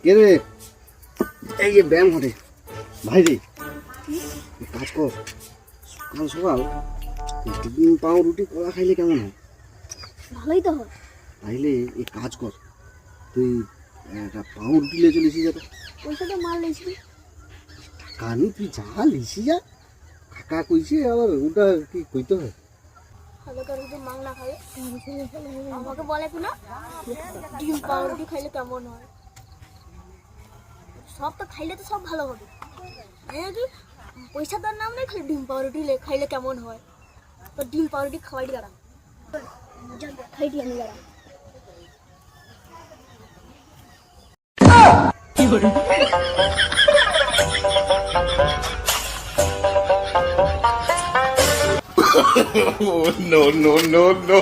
কে রে? এই যে ব্যায়াম ঘটে ভাই রে, কাজ কর। সকাল সকাল ডিম পাউরুটি কলা খাইলে কেমন হয়? ভালোই তো হয়। তাইলে এই কাজ কর, তুই একটা পাউরুটি লিয়ে চলে এসে যাবে। পয়সাটা মাল নিয়েছিলি কানি তুই যা লিসি যা, কাকা কইছে আবার ওটা কি কইতে হয়? ভালো করে তো মাল না খাবে আমাকে বলে কি না ডিম পাউরুটি খাইলে কেমন হয়। সব তো খাইলে তো সব ভালো হবে, কি পয়সা তার নাম নেই, খালি ডিম পাউরুটি খাইলে কেমন হয়। তো ডিম পাউরুটি খাওয়াই দাঁড়া খাই দিয়ে আমি দাঁড়া। Oh, no, no, no, no.